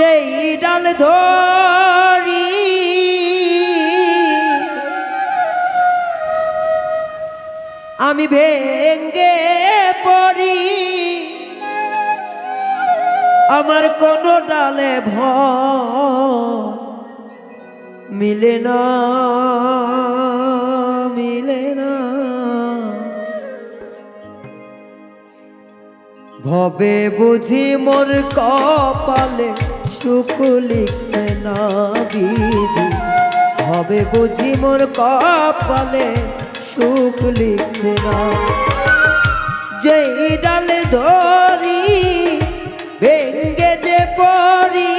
যেই ডাল ধরি আমি ভেঙ্গে পড়ি, আমার কোনো ডালে মিলে না, মিলে না। ভবে বুঝি মোর কপালে সুখ লিখছে না বিধি, ভবে বুঝি মোর কপালে সুখ লিখছে না। যেই ডাল ধরি ভেঙ্গে যে পড়ি,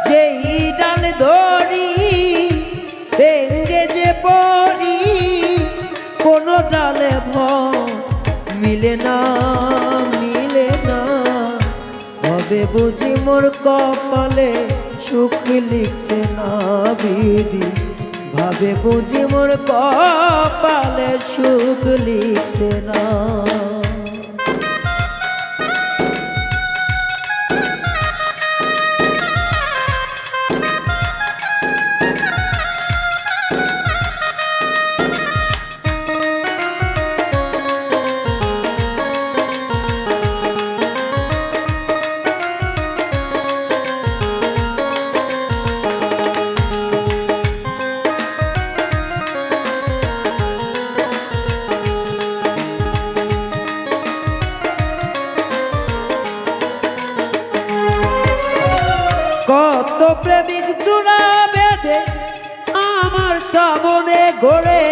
যেই ডাল ধরি ভেঙ্গে যে পড়ি, কোনো ডালে মিলে না, মিলে না। ভবে বুঝি মোর কপালে সুখ লিখছে না বিধি, ভাবে বুঝি মোর কপালে সুখ লিখছে না। কত প্রেমিক জোড়া বেঁধে আমার সামনে ঘোরে,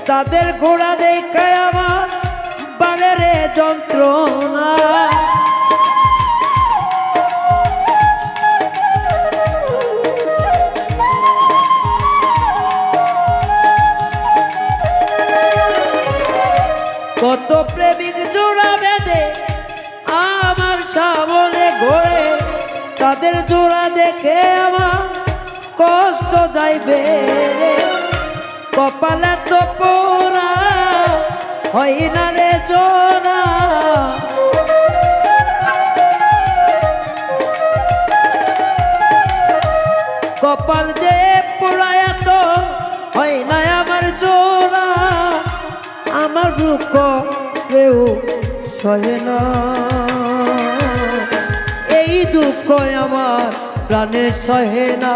তাদের ঘোড়া দেখে আমার বাড়ে রে যন্ত্রণা। কত প্রেমিক জোড়া বেঁধে আমার সামনে ঘোরে, তাদের জোড়া দেখে আমার কষ্ট যাইবে রে। কপালে তো পোড়া হয় না রে জোড়া, কপাল যে পোড়ায় তো হয় না আমার জোড়া। আমার দুঃখ কেউ সহে না, এই দুঃখ আমার প্রাণে সহে না,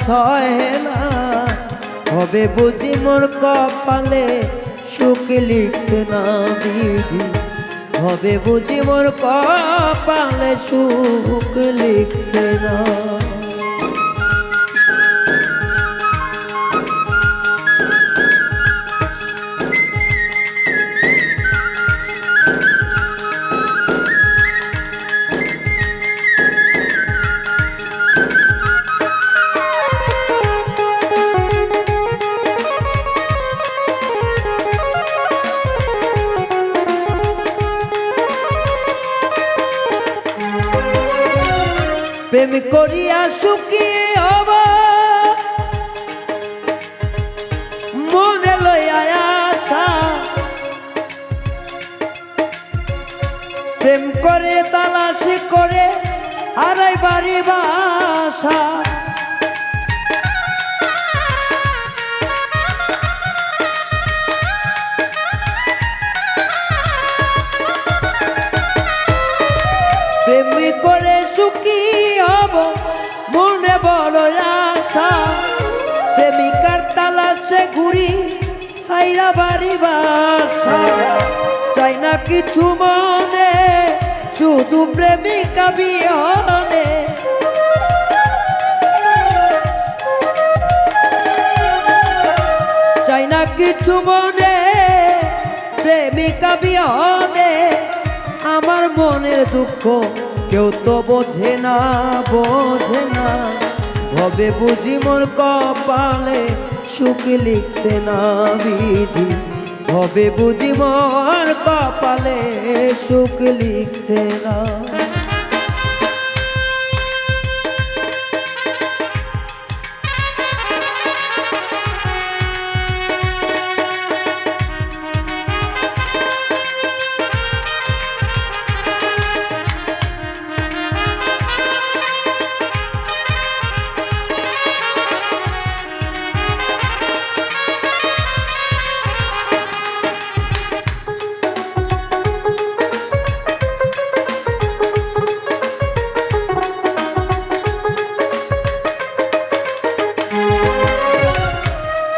সহে না। হবে বুঝি মোর কপালে সুখ লিখছে না বিধি, হবে বুঝি মোর কপালে সুখ লিখছে না। প্রেম করিয়া সুখী হব মনে লইয়া আশা, প্রেম করে তালাশি করে হারাই বাড়ি বাসা। প্রেম করে সুখী হব মনে বড় আশা, প্রেমিকার তালাশে ঘুরি সাইরা বাড়ি বাসা। চাই না কিছু মনে শুধু প্রেমিকা বিহনে, চাই না কিছু মনে প্রেমিকা বিহনে। আমার মনের দুঃখ কেউ তো বোঝে না, বোঝে না। ভবে বুঝি মোর কপালে সুখ লিখছে না বিধি, ভবে বুঝি মোর কপালে সুখ লিখছে না।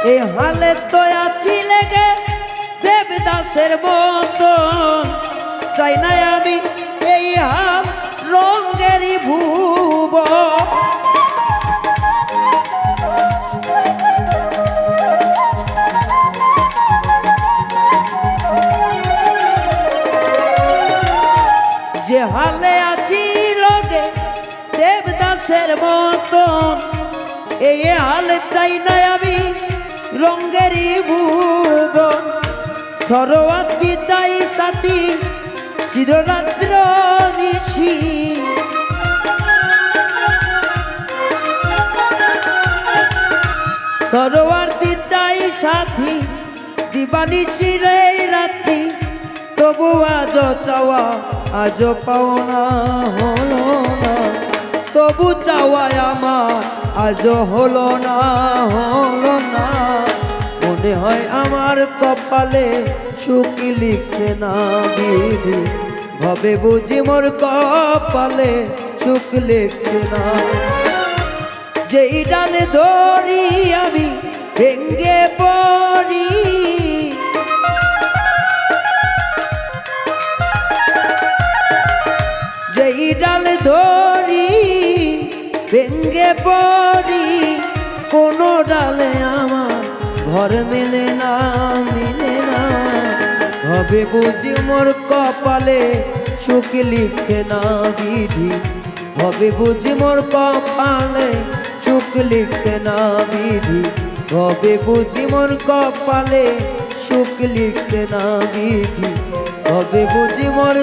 এই হালে তো আছি লেগে দেবদাসের মতন, চাই না আমি এই হাল রঙেরই ভুবন। যে হালে আছি লগে দেবদাসের মতন, এই হালে চাই না আমি রঙেরই ভুবন। সরোয়াতি চাই সাথী চিররাত্র নিশি, সরোয়াতি চাই সাথী দিবানিশি রে রাত্রি। তবু আজ চাওয়া আজ পাওনা হলো না, তবু চাওয়ায় আমার আজ হলো না, হলো না। মনে হয় আমার কপালে সুখ লিখছে না বিধি, ভাবে বুঝি মোর কপালে সুখ লিখছে না। যেই ডালে ধরি আমি ভেঙ্গে পড়ি, যেই ডাল ধরি ভেঙ্গে পড়ি, কোনো ডালে আমার ঘর মেলে না, মিলে না। ভাবে বুঝি মোর কপালে সুখ লিখছে না বিধি, ভাবে বুঝি মোর কপালে সুখ লিখছে না বিধি, ভাবে বুঝি মোর কপালে সুখ লিখছে না বিধি, ভাবে বুঝি মোর